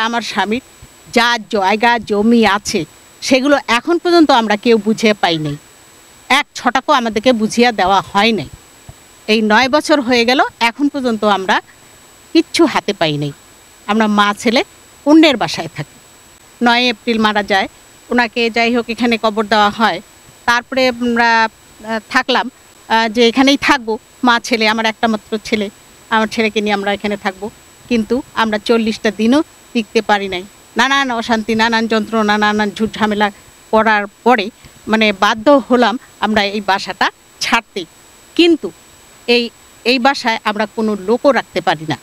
আমার স্বামীর যা জায়গা জমি আছে সেগুলো এখন পর্যন্ত আমরা কেউ বুঝিয়ে পাই নাই। এক ছটাকও আমাদেরকে বুঝিয়ে দেওয়া হয় নাই। এই 9 বছর হয়ে গেল, এখন পর্যন্ত আমরা কিচ্ছু হাতে পাই নাই। আমরা মা ছেলে অন্যের বাসায় থাকি। 9 এপ্রিল মারা যায়, ওনাকে যাই হোক এখানে কবর দেওয়া হয়। তারপরে আমরা থাকলাম যে এখানেই থাকবো, মা ছেলে, আমার একটা মাত্র ছেলে, আমার ছেলেকে নিয়ে আমরা এখানে থাকবো। কিন্তু আমরা 40টা দিনও টিকতে পারি নাই। নানান অশান্তি, নানান যন্ত্রণা, নানান ঝুট ঝামেলা করার পরে মানে বাধ্য হলাম আমরা এই বাসাটা ছাড়তে। কিন্তু এই বাসায় আমরা কোনো লোকও রাখতে পারি না,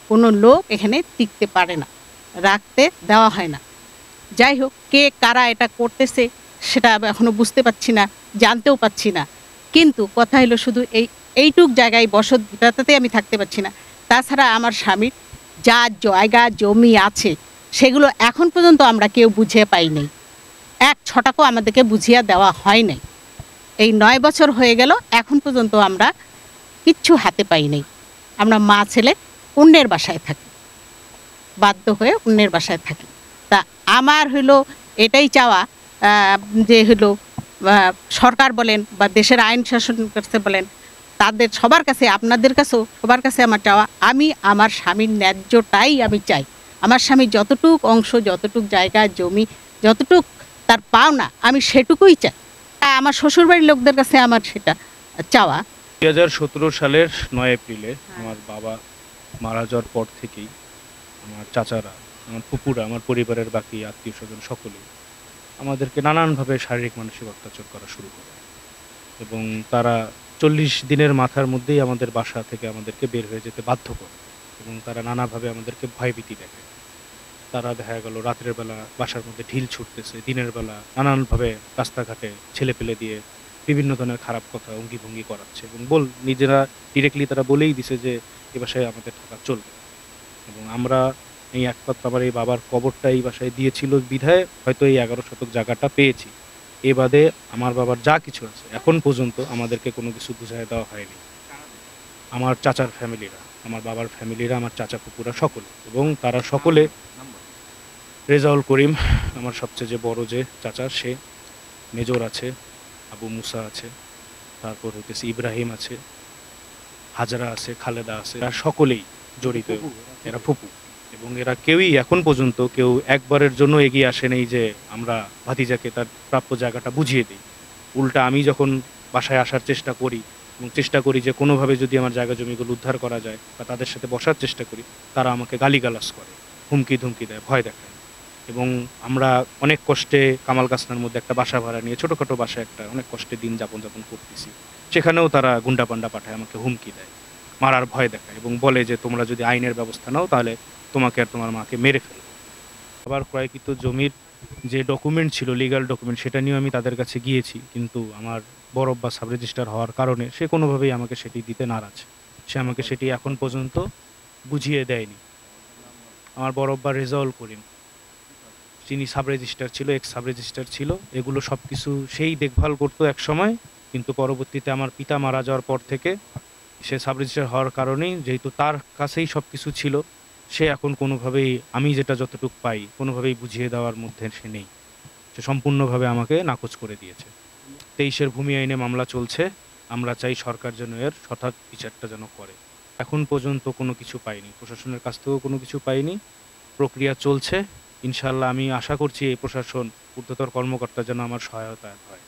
কোনো লোক এখানে টিকতে পারে না, রাখতে দেওয়া হয় না। যাই হোক, কে কারা এটা করতেছে সেটা এখনও বুঝতে পারছি না, জানতেও পাচ্ছি না। কিন্তু কথা হলো শুধু এইটুক জায়গায় বসতটাতে আমি থাকতে পারছি না। তাছাড়া আমার স্বামীর যা জায়গা জমি আছে সেগুলো এখন পর্যন্ত আমরা কেউ বুঝিয়ে পাই নাই। এক ছটাকও আমাদেরকে বুঝিয়ে দেওয়া হয় নাই। এই 9 বছর হয়ে গেল, এখন পর্যন্ত আমরা কিচ্ছু হাতে পাই নাই। আমরা মা ছেলে অন্যের বাসায় থাকি, বাধ্য হয়ে অন্যের বাসায় থাকি। তা আমার হলো এটাই চাওয়া যে হলো সরকার বলেন বা দেশের আইন শাসন করতে বলেন, তাদের সবার কাছে, আপনাদের কাছেও সবার কাছে আমার চাওয়া, আমি আমার স্বামীর ন্যায্যটাই আমি চাই। আমার স্বামী যতটুক অংশ, যতটুক জায়গা জমি, যতটুক তার পাওনা, আমি সেটুকুই চাই। আমার শ্বশুরবাড়ির লোকদের কাছে আমার সেটা চাওয়া। 2017 সালের 9 এপ্রিলে আমার বাবা মারা যাওয়ার পর থেকেই আমার চাচারা, আমার ফুপুরা, আমার পরিবারের বাকি আত্মীয় স্বজন সকলে আমাদেরকে নানানভাবে শারীরিক মানসিক অত্যাচার করা শুরু করে এবং তারা 40 দিনের মাথার মধ্যেই আমাদের বাসা থেকে আমাদেরকে বের হয়ে যেতে বাধ্য করে এবং তারা নানাভাবে আমাদেরকে ভয়ভীতি দেখায়। তারা দেখা গেল রাতের বেলা বাসার মধ্যে ঢিল ছুটতেছে, দিনের বেলা নানানভাবে রাস্তাঘাটে ছেলেপেলে দিয়ে বিভিন্ন ধরনের খারাপ কথা অঙ্গিভঙ্গি করাচ্ছে এবং নিজেরা ডিরেক্টলি তারা বলেই দিছে যে এ বাসায় আমাদের থাকা চলবে। এবং আমরা এই একমাত্র আমার এই বাবার কবরটা এই বাসায় দিয়েছিল বিধায় হয়তো এই 11 শতক জায়গাটা পেয়েছি। এ বাদে আমার বাবার যা কিছু আছে এখন পর্যন্ত আমাদেরকে কোনো কিছু বুঝাই দেওয়া হয়নি। আমার চাচার ফ্যামিলিরা, আমার বাবার ফ্যামিলিরা, আমার চাচা পুকুরা সকলে, এবং তারা সকলে, রেজাউল করিম আমার সবচেয়ে যে বড় যে চাচা, সে, মেজর আছে, আবু মুসা আছে, তারপর হইতেছে ইব্রাহিম আছে, হাজরা আছে, খালেদা আছে, এরা সকলেই জড়িত, এরা ফুপু। এবং এরা কেউই এখন পর্যন্ত কেউ একবারের জন্য এগিয়ে আসে নেই যে আমরা ভাতিজাকে তার প্রাপ্য জায়গাটা বুঝিয়ে দিই। উল্টা আমি যখন বাসায় আসার চেষ্টা করি এবং চেষ্টা করি যে কোনোভাবে যদি আমার জায়গা জমিগুলো উদ্ধার করা যায় বা তাদের সাথে বসার চেষ্টা করি, তারা আমাকে গালিগালাজ করে, হুমকি ধুমকি দেয়, ভয় দেখায়। এবং আমরা অনেক কষ্টে কামাল কাসনার মধ্যে একটা বাসা ভাড়া নিয়ে, ছোটোখাটো বাসা একটা, অনেক কষ্টে দিন যাপন করতেছি। সেখানেও তারা গুন্ডা পান্ডা পাঠায়, আমাকে হুমকি দেয়, মারার ভয় দেখায় এবং বলে যে তোমরা যদি আইনের ব্যবস্থা নাও তাহলে তোমাকে আর তোমার মাকে মেরে ফেলবে। আবার ক্রয়কৃত জমির যে ডকুমেন্ট ছিল, লিগাল ডকুমেন্ট, সেটা নিয়েও আমি তাদের কাছে গিয়েছি, কিন্তু আমার বড়ব্বা সাব রেজিস্ট্রার হওয়ার কারণে সে কোনোভাবেই আমাকে সেটি দিতে নারাজ। সে আমাকে সেটি এখন পর্যন্ত বুঝিয়ে দেয়নি। আমার বড়ব্বা রেজাউল করিম, যিনি সাব রেজিস্ট্রার ছিল, এক্স সাব রেজিস্ট্রার ছিল, এগুলো সব কিছু সেই দেখভাল করতো এক সময়, কিন্তু পরবর্তীতে আমার পিতা মারা যাওয়ার পর থেকে সে সাব রেজিস্ট্রার হওয়ার কারণেই, যেহেতু তার কাছেই সব কিছু ছিল, সে এখন কোনোভাবেই আমি যেটা যতটুকু পাই কোনোভাবেই বুঝিয়ে দেওয়ার মধ্যে সে নেই। সে সম্পূর্ণভাবে আমাকে নাকচ করে দিয়েছে। 23-এর ভূমি আইনে মামলা চলছে। আমরা চাই সরকার যেন এর সঠিক বিচারটা যেন করে। এখন পর্যন্ত কোনো কিছু পাইনি, প্রশাসনের কাছ থেকেও কোনো কিছু পাইনি। প্রক্রিয়া চলছে। ইনশাআল্লাহ আমি আশা করছি এই প্রশাসন, ঊর্ধ্বতর কর্মকর্তা যেন আমার সহায়তা হয়।